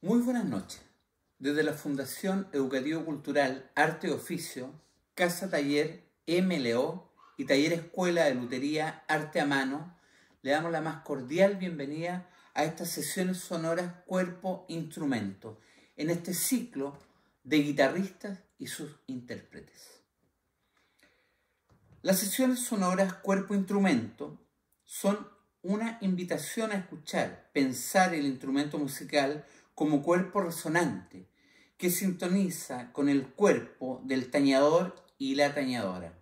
Muy buenas noches. Desde la Fundación Educativo Cultural Arte y Oficio, Casa Taller MLO y Taller Escuela de Lutería Arte a Mano, le damos la más cordial bienvenida a estas sesiones sonoras cuerpo-instrumento, en este ciclo de guitarristas y sus intérpretes. Las sesiones sonoras cuerpo-instrumento son una invitación a escuchar, pensar el instrumento musical como cuerpo resonante que sintoniza con el cuerpo del tañador y la tañadora.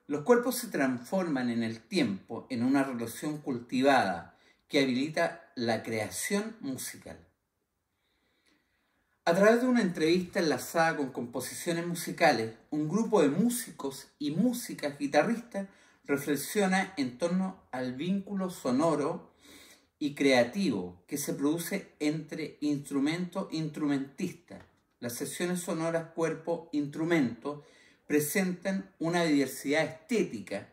Los cuerpos se transforman en el tiempo en una relación cultivada que habilita la creación musical. A través de una entrevista enlazada con composiciones musicales, un grupo de músicos y músicas guitarristas reflexiona en torno al vínculo sonoro y creativo que se produce entre instrumento e instrumentista. Las sesiones sonoras cuerpo-instrumento presentan una diversidad estética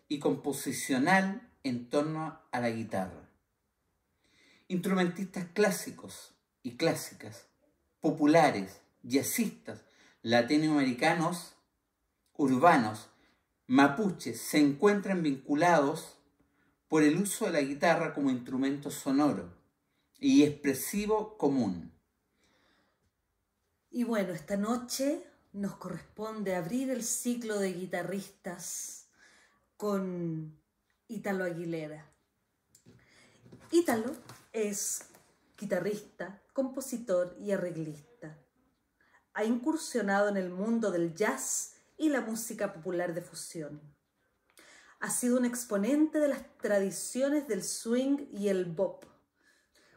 y composicional en torno a la guitarra. Instrumentistas clásicos y clásicas, populares, jazzistas, latinoamericanos, urbanos, mapuches se encuentran vinculados por el uso de la guitarra como instrumento sonoro y expresivo común. Y bueno, esta noche nos corresponde abrir el ciclo de guitarristas con Ítalo Aguilera. Ítalo es guitarrista, compositor y arreglista. Ha incursionado en el mundo del jazz y la música popular de fusión. Ha sido un exponente de las tradiciones del swing y el bop,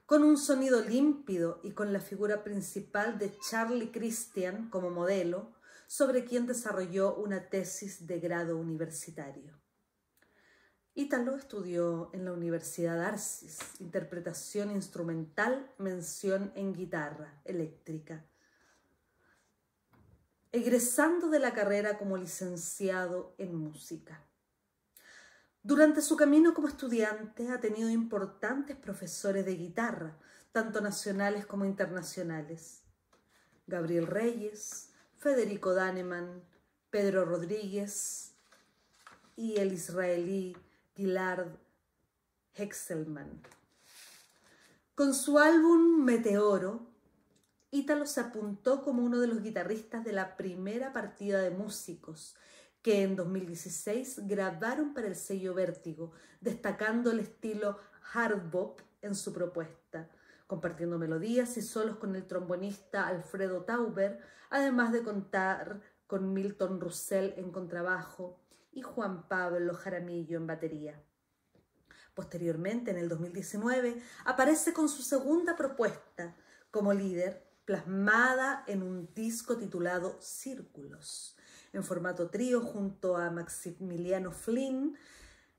con un sonido límpido y con la figura principal de Charlie Christian como modelo, sobre quien desarrolló una tesis de grado universitario. Ítalo estudió en la Universidad Arcis, interpretación instrumental, mención en guitarra eléctrica, egresando de la carrera como licenciado en música. Durante su camino como estudiante ha tenido importantes profesores de guitarra, tanto nacionales como internacionales. Gabriel Reyes, Federico Daneman, Pedro Rodríguez y el israelí Gilad Hexelman. Con su álbum Meteoro, Ítalo se apuntó como uno de los guitarristas de la primera partida de músicos que en 2016 grabaron para el sello Vértigo, destacando el estilo hard bop en su propuesta, compartiendo melodías y solos con el trombonista Alfredo Tauber, además de contar con Milton Russell en contrabajo y Juan Pablo Jaramillo en batería. Posteriormente, en el 2019, aparece con su segunda propuesta como líder, plasmada en un disco titulado Círculos, en formato trío junto a Maximiliano Flynn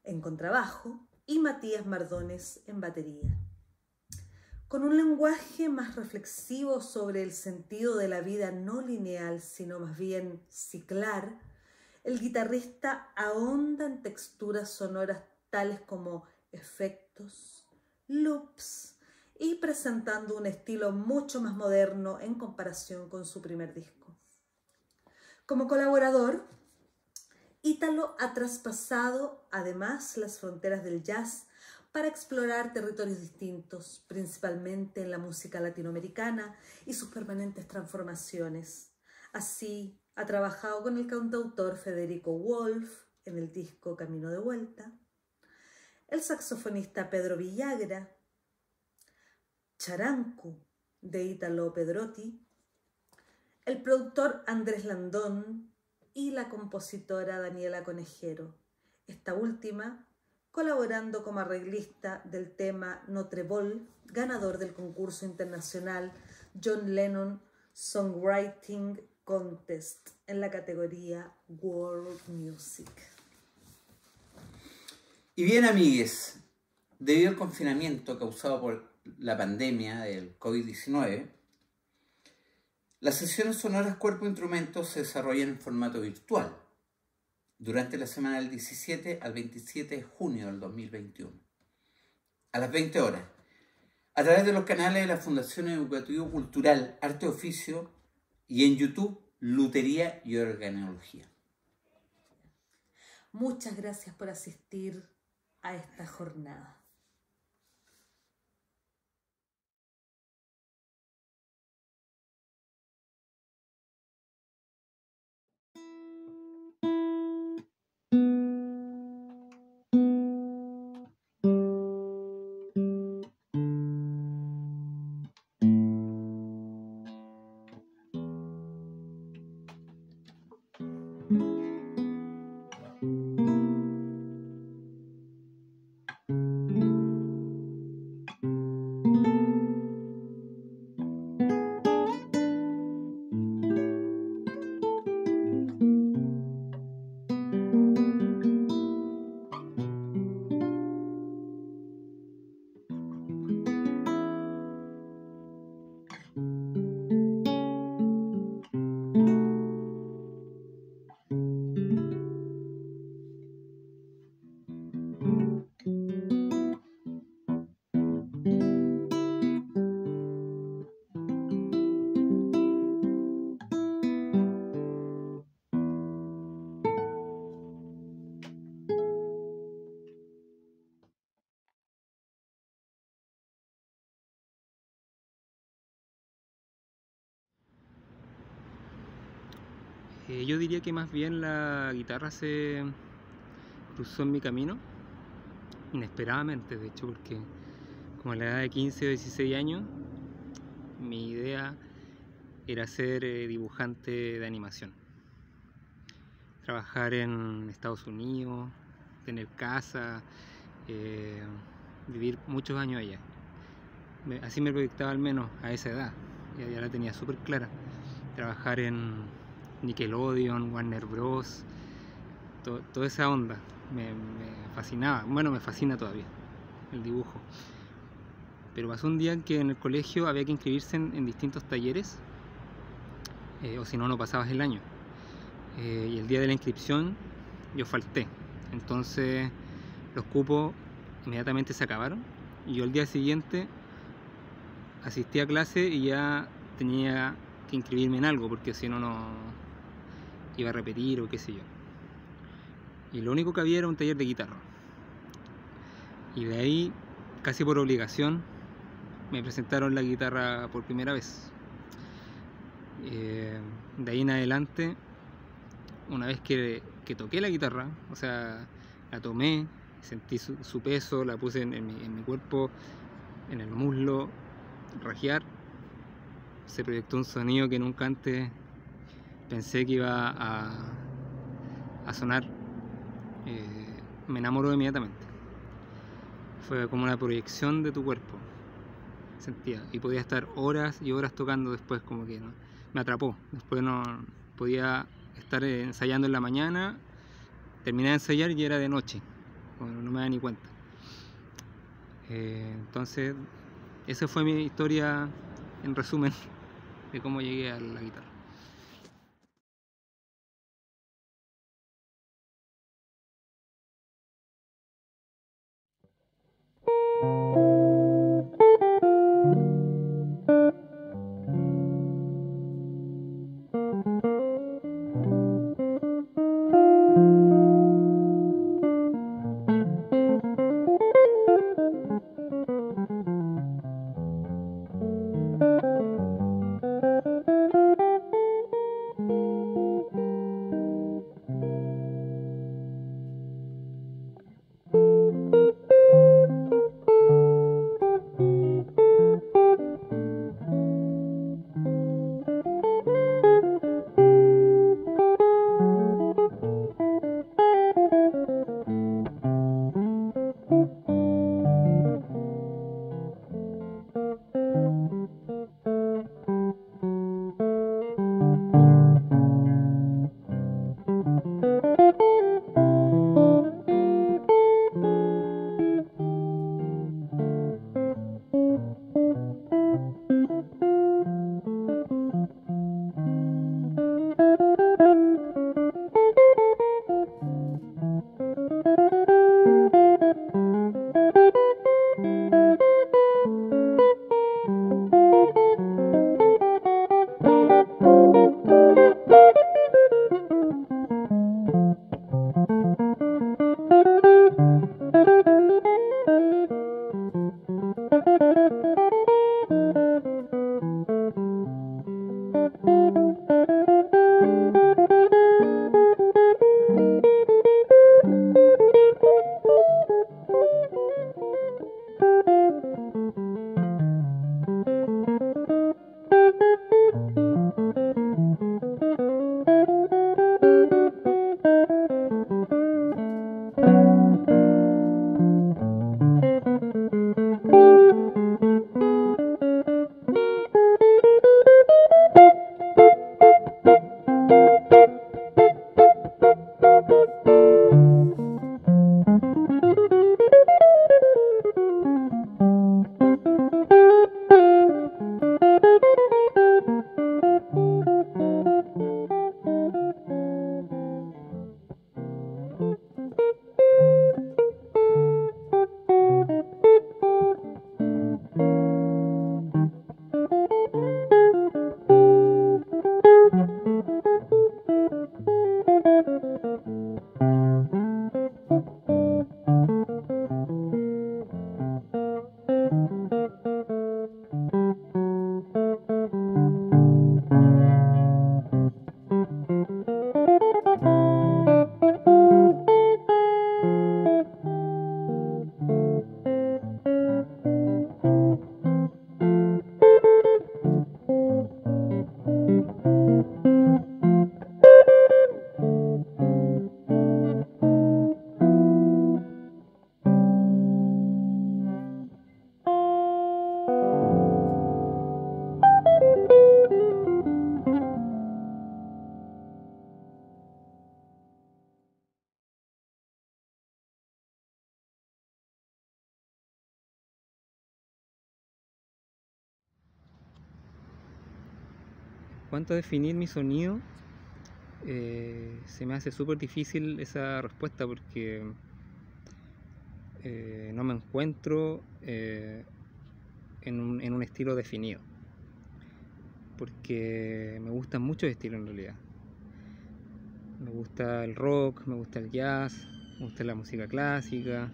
en contrabajo y Matías Mardones en batería. Con un lenguaje más reflexivo sobre el sentido de la vida no lineal, sino más bien ciclar, el guitarrista ahonda en texturas sonoras tales como efectos, loops, y presentando un estilo mucho más moderno en comparación con su primer disco. Como colaborador, Ítalo ha traspasado además las fronteras del jazz para explorar territorios distintos, principalmente en la música latinoamericana y sus permanentes transformaciones. Así, ha trabajado con el cantautor Federico Wolf en el disco Camino de Vuelta, el saxofonista Pedro Villagra, Charancu de Ítalo Pedrotti, el productor Andrés Landón y la compositora Daniela Conejero, esta última colaborando como arreglista del tema Notre Bol, ganador del concurso internacional John Lennon Songwriting Contest en la categoría World Music. Y bien, amigues, debido al confinamiento causado por la pandemia del COVID-19, las sesiones sonoras cuerpo-instrumento se desarrollan en formato virtual durante la semana del 17 al 27 de junio del 2021, a las 20 horas, a través de los canales de la Fundación Educativo Cultural Arte Oficio y en YouTube Lutería y Organología. Muchas gracias por asistir a esta jornada. Yo diría que más bien la guitarra se cruzó en mi camino, inesperadamente de hecho, porque como a la edad de 15 o 16 años, mi idea era ser dibujante de animación. Trabajar en Estados Unidos, tener casa, vivir muchos años allá. Así me proyectaba al menos a esa edad, ya la tenía súper clara. Trabajar en Nickelodeon, Warner Bros, toda esa onda me fascinaba. Bueno, me fascina todavía el dibujo. Pero pasó un día que en el colegio había que inscribirse en distintos talleres, o si no, no pasabas el año. Y el día de la inscripción yo falté. Entonces los cupos inmediatamente se acabaron y yo el día siguiente asistí a clase y ya tenía que inscribirme en algo, porque si no, no iba a repetir o qué sé yo. Y lo único que había era un taller de guitarra. Y de ahí, casi por obligación, me presentaron la guitarra por primera vez. De ahí en adelante, una vez que toqué la guitarra, o sea, la tomé, sentí su peso, la puse en mi cuerpo, en el muslo, rajear, se proyectó un sonido que nunca antes pensé que iba a sonar. Me enamoró inmediatamente. Fue como una proyección de tu cuerpo, sentía, y podía estar horas y horas tocando después, como que ¿no? Me atrapó. Después no podía estar ensayando en la mañana, terminé de ensayar y era de noche, bueno, no me da ni cuenta. Entonces esa fue mi historia en resumen de cómo llegué a la guitarra. cuanto a definir mi sonido, se me hace súper difícil esa respuesta porque no me encuentro en un estilo definido, porque me gustan muchos estilos en realidad. Me gusta el rock, me gusta el jazz, me gusta la música clásica,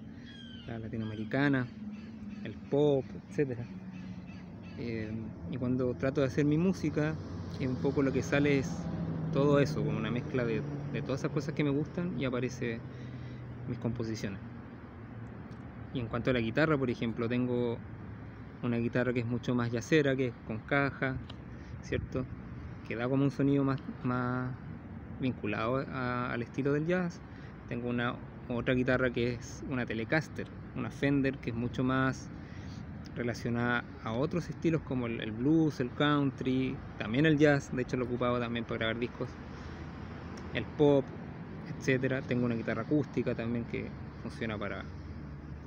la latinoamericana, el pop, etc. Y cuando trato de hacer mi música, un poco lo que sale es todo eso, como una mezcla de todas esas cosas que me gustan, y aparece mis composiciones. Y en cuanto a la guitarra, por ejemplo, tengo una guitarra que es mucho más jazzera, que es con caja, ¿cierto? Que da como un sonido más vinculado al estilo del jazz. Tengo otra guitarra que es una Telecaster, una Fender, que es mucho más relacionada a otros estilos como el blues, el country, también el jazz, de hecho lo he ocupado también para grabar discos, el pop, etcétera. Tengo una guitarra acústica también que funciona para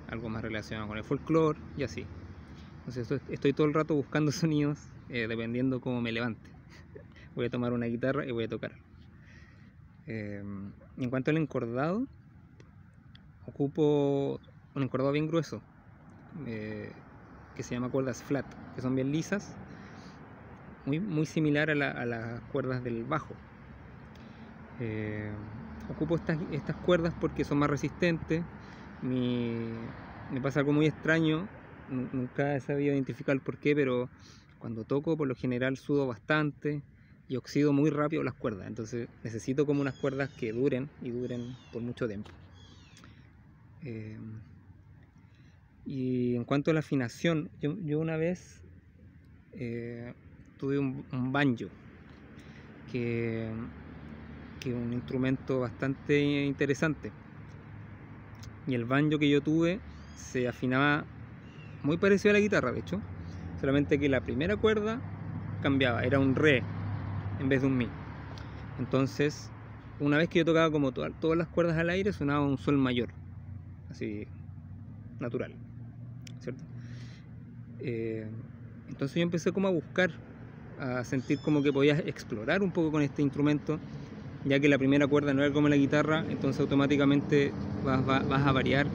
algo más relacionado con el folclore y así. Entonces estoy todo el rato buscando sonidos dependiendo cómo me levante. Voy a tomar una guitarra y voy a tocar. En cuanto al encordado, ocupo un encordado bien grueso que se llama cuerdas flat, que son bien lisas, muy similar a las cuerdas del bajo. Ocupo estas cuerdas porque son más resistentes. Me pasa algo muy extraño, nunca he sabido identificar el por qué, pero cuando toco por lo general sudo bastante y oxido muy rápido las cuerdas, entonces necesito como unas cuerdas que duren por mucho tiempo. Y en cuanto a la afinación, yo una vez tuve un banjo, que es un instrumento bastante interesante, y el banjo que yo tuve se afinaba muy parecido a la guitarra, de hecho, solamente que la primera cuerda cambiaba, era un re en vez de un mi. Entonces, una vez que yo tocaba como todas las cuerdas al aire, sonaba un sol mayor, así natural, ¿cierto? Entonces yo empecé como a buscar, a sentir como que podías explorar un poco con este instrumento, ya que la primera cuerda no era como la guitarra, entonces automáticamente vas a variar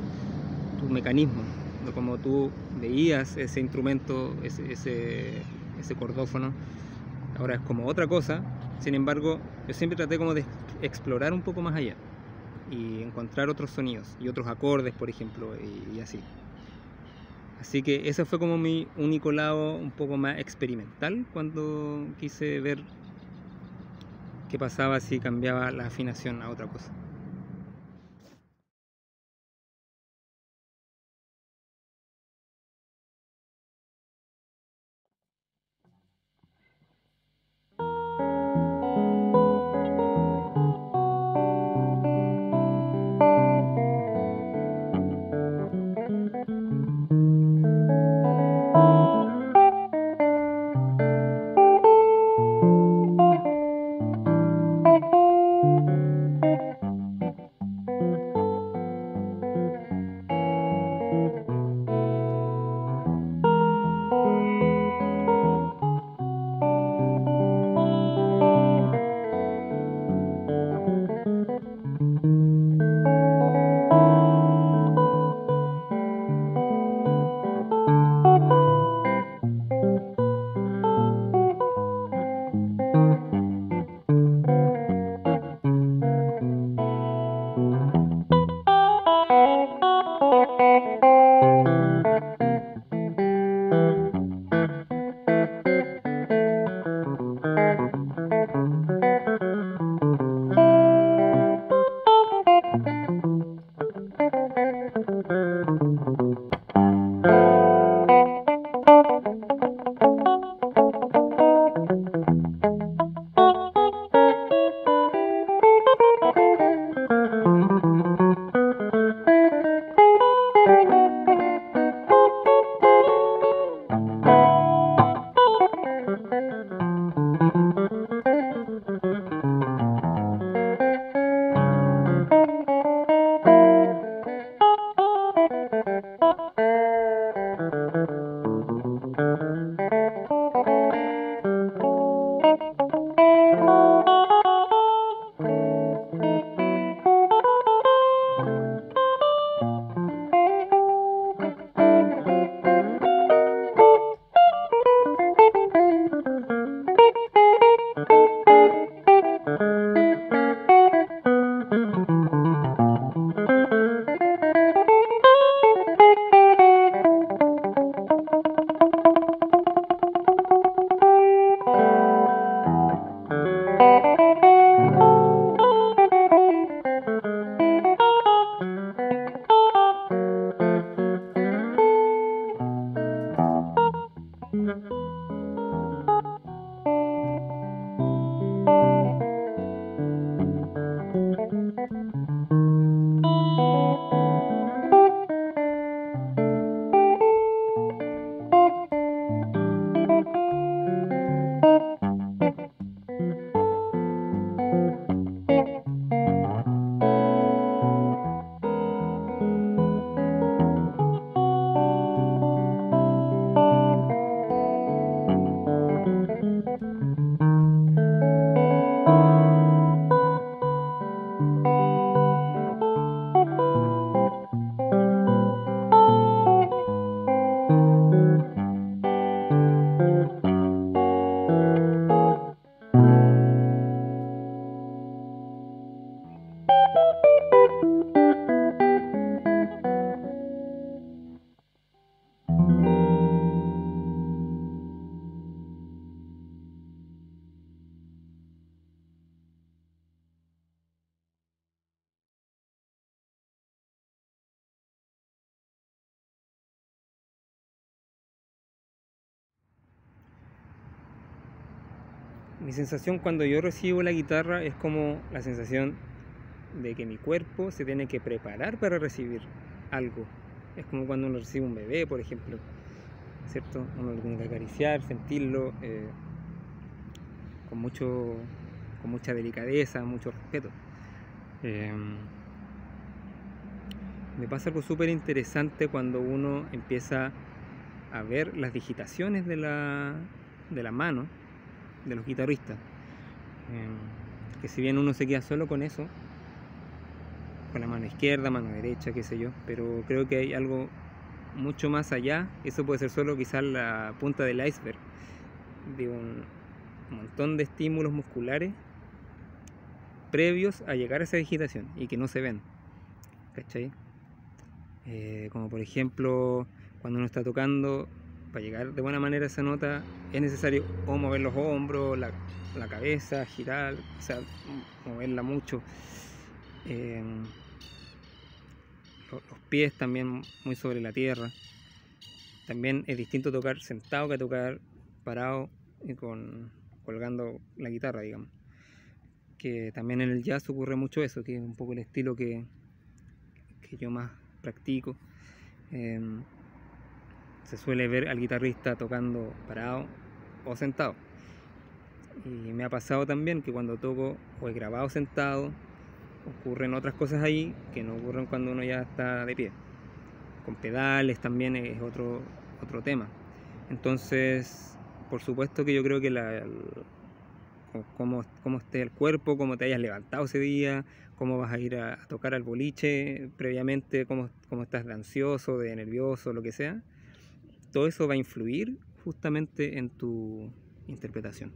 tu mecanismo, de como tú veías ese instrumento, ese cordófono, ahora es como otra cosa. Sin embargo, yo siempre traté como de explorar un poco más allá y encontrar otros sonidos y otros acordes, por ejemplo, y así. Así que ese fue como mi único lado un poco más experimental cuando quise ver qué pasaba si cambiaba la afinación a otra cosa. Mi sensación cuando yo recibo la guitarra es como la sensación de que mi cuerpo se tiene que preparar para recibir algo. Es como cuando uno recibe un bebé, por ejemplo, ¿cierto? Uno lo tiene que acariciar, sentirlo con mucha delicadeza, mucho respeto. Me pasa algo súper interesante cuando uno empieza a ver las digitaciones de la mano de los guitarristas. Que si bien uno se queda solo con eso, con la mano izquierda, mano derecha, qué sé yo, pero creo que hay algo mucho más allá. Eso puede ser solo quizás la punta del iceberg de un montón de estímulos musculares previos a llegar a esa digitación y que no se ven, ¿cachai? Como por ejemplo, cuando uno está tocando, para llegar de buena manera a esa nota es necesario o mover los hombros, la cabeza, girar, o sea, moverla mucho. Los pies también muy sobre la tierra. También es distinto tocar sentado que tocar parado y colgando la guitarra, digamos. Que también en el jazz ocurre mucho eso, que es un poco el estilo que yo más practico. Se suele ver al guitarrista tocando parado o sentado. Y me ha pasado también que cuando toco o he grabado sentado, ocurren otras cosas ahí que no ocurren cuando uno ya está de pie. Con pedales también es otro tema. Entonces, por supuesto que yo creo que cómo esté el cuerpo, cómo te hayas levantado ese día, cómo vas a ir a tocar al boliche previamente, cómo estás de ansioso, de nervioso, lo que sea, todo eso va a influir justamente en tu interpretación.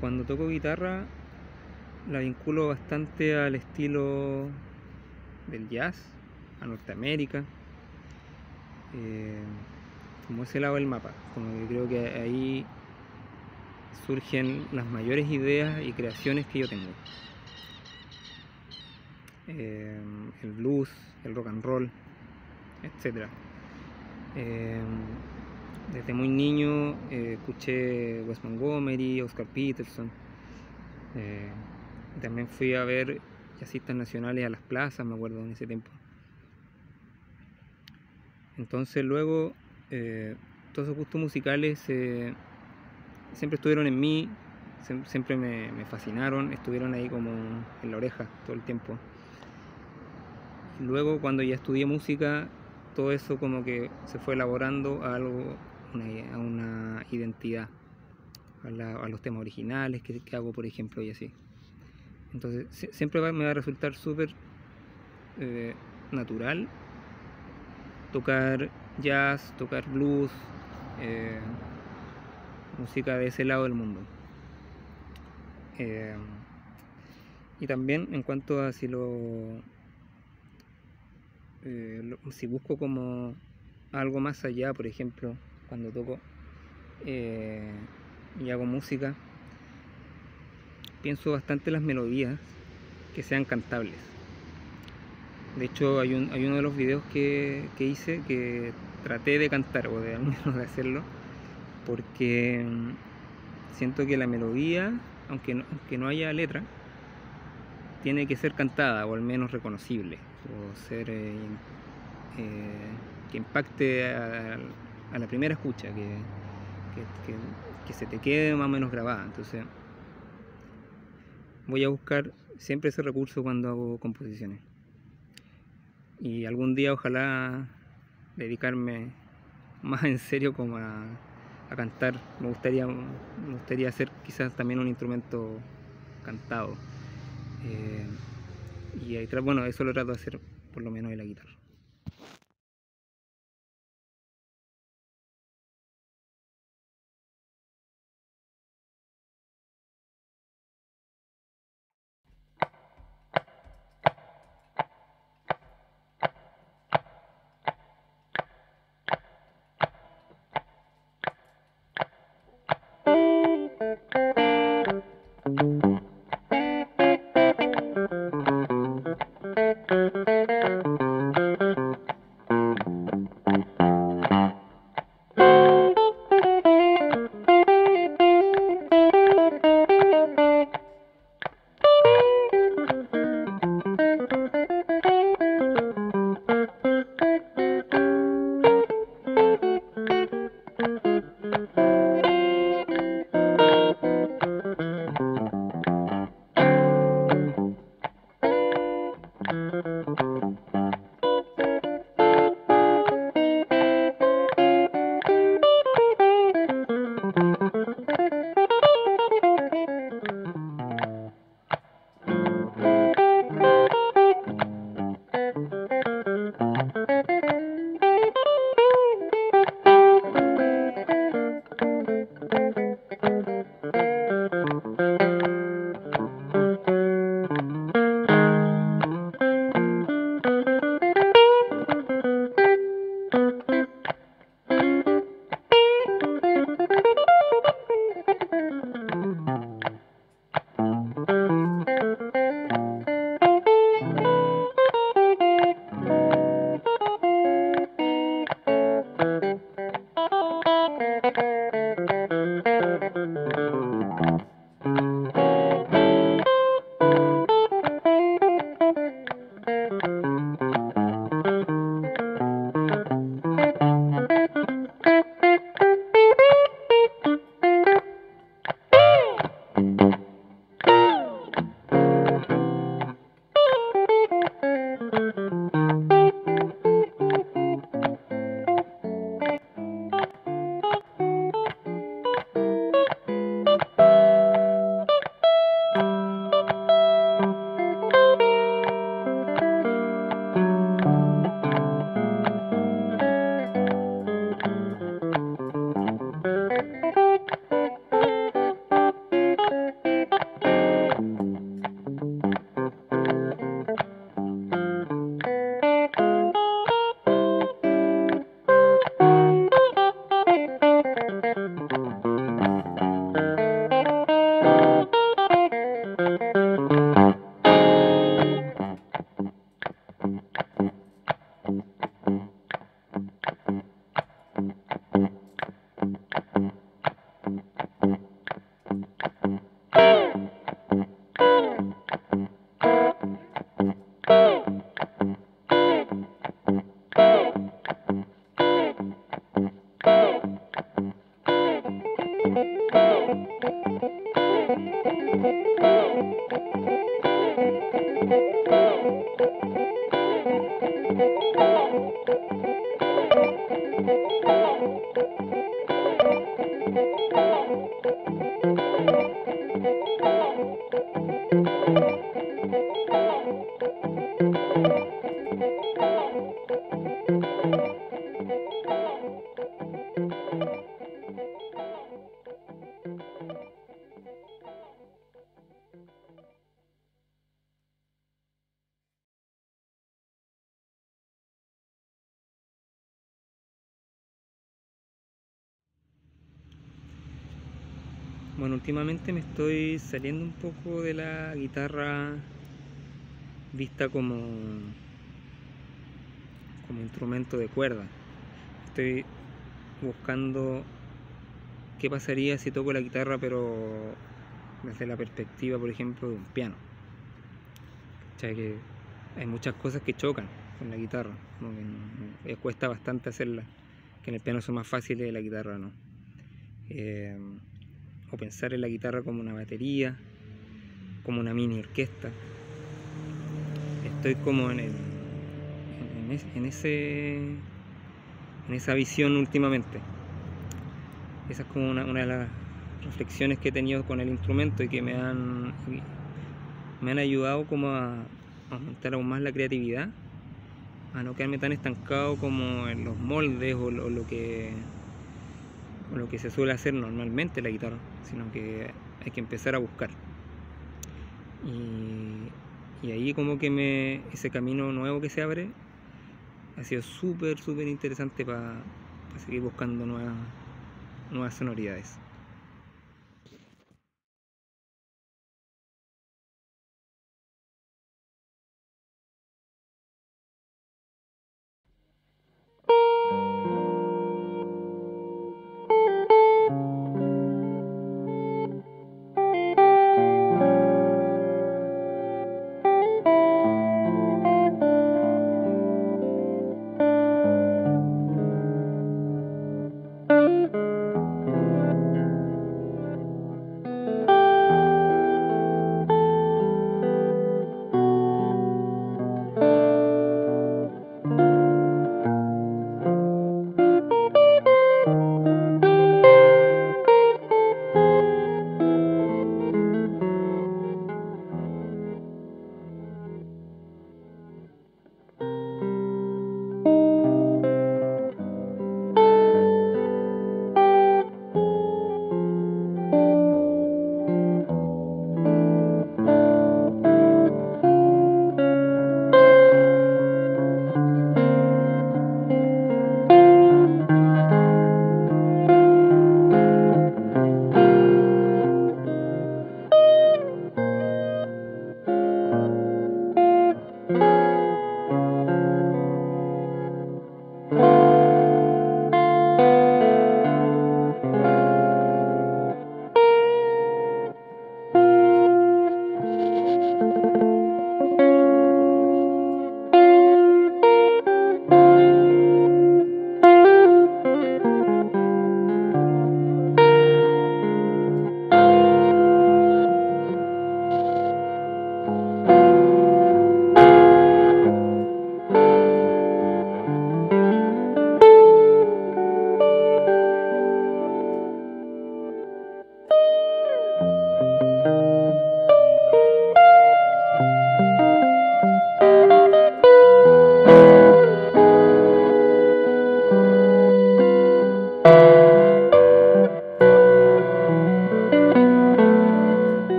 cuando toco guitarra la vinculo bastante al estilo del jazz, a Norteamérica, como ese lado del mapa, como que creo que ahí surgen las mayores ideas y creaciones que yo tengo. El blues, el rock and roll, etc. Desde muy niño escuché Wes Montgomery, Oscar Peterson. También fui a ver jazzistas nacionales a las plazas, me acuerdo, en ese tiempo. Entonces luego todos esos gustos musicales siempre estuvieron en mí, siempre me fascinaron, estuvieron ahí como en la oreja todo el tiempo. Y luego cuando ya estudié música, todo eso como que se fue elaborando a algo, a una identidad, a los temas originales que hago, por ejemplo, y así. Entonces siempre me va a resultar súper natural tocar jazz, tocar blues, música de ese lado del mundo. Y también en cuanto a si si busco como algo más allá, por ejemplo, cuando toco y hago música, pienso bastante en las melodías que sean cantables. De hecho hay uno de los videos que hice que traté de cantar, o de al menos de hacerlo, porque siento que la melodía, aunque no haya letra, tiene que ser cantada, o al menos reconocible, o ser que impacte a la primera escucha, que se te quede más o menos grabada. Entonces voy a buscar siempre ese recurso cuando hago composiciones, y algún día ojalá dedicarme más en serio como a cantar. Me gustaría hacer quizás también un instrumento cantado, y ahí, bueno, eso lo trato de hacer por lo menos en la guitarra. Bueno, últimamente me estoy saliendo un poco de la guitarra vista como instrumento de cuerda. Estoy buscando qué pasaría si toco la guitarra pero desde la perspectiva, por ejemplo, de un piano. O sea que hay muchas cosas que chocan con la guitarra, como que cuesta bastante hacerlas, que en el piano son más fáciles, en la guitarra no. O pensar en la guitarra como una batería, como una mini orquesta. Estoy como en esa visión últimamente. Esa es como una de las reflexiones que he tenido con el instrumento y que me han ayudado como a aumentar aún más la creatividad, a no quedarme tan estancado como en los moldes o lo que se suele hacer normalmente en la guitarra, sino que hay que empezar a buscar. Y ahí como que ese camino nuevo que se abre ha sido súper interesante para seguir buscando nuevas sonoridades.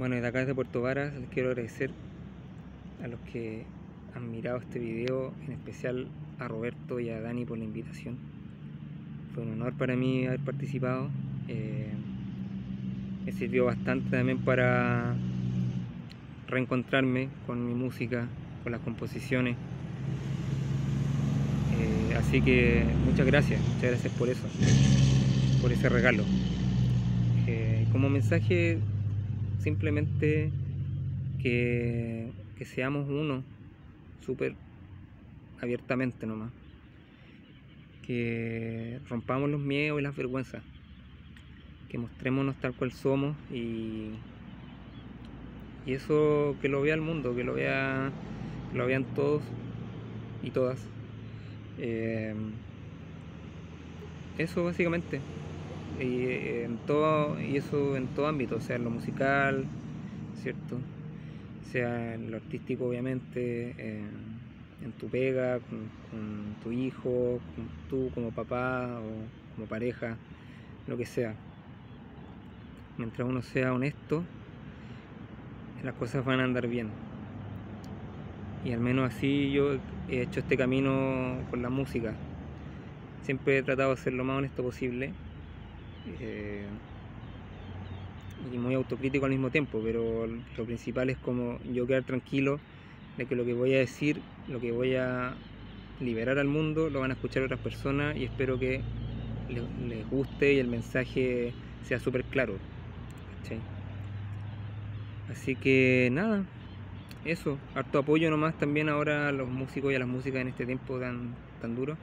Bueno, desde acá desde Puerto Varas les quiero agradecer a los que han mirado este video, en especial a Roberto y a Dani por la invitación. Fue un honor para mí haber participado. Me sirvió bastante también para reencontrarme con mi música, con las composiciones. Así que muchas gracias por eso, por ese regalo. Como mensaje, simplemente que seamos uno, súper abiertamente nomás. Que rompamos los miedos y las vergüenzas. Que mostrémonos tal cual somos y eso que lo vea el mundo, que lo vean todos y todas. Eso básicamente. Y eso en todo ámbito, sea en lo musical, ¿cierto? Sea en lo artístico, obviamente, en tu pega, con tu hijo, tú como papá o como pareja, lo que sea. Mientras uno sea honesto, las cosas van a andar bien. Y al menos así yo he hecho este camino con la música. Siempre he tratado de ser lo más honesto posible. Y muy autocrítico al mismo tiempo, pero lo principal es como yo quedar tranquilo de que lo que voy a decir, lo que voy a liberar al mundo, lo van a escuchar otras personas y espero que les guste y el mensaje sea súper claro, ¿cachai? Así que nada, eso, harto apoyo nomás también ahora a los músicos y a las músicas en este tiempo tan duro.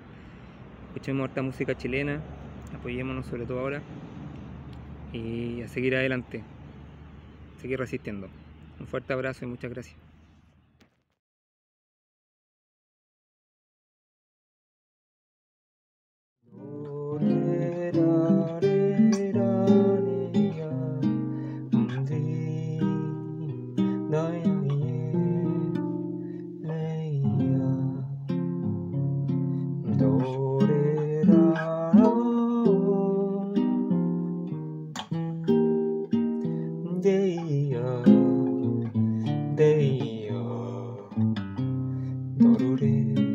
Escuchemos harta música chilena, apoyémonos sobre todo ahora y a seguir adelante, seguir resistiendo. Un fuerte abrazo y muchas gracias. Dorurea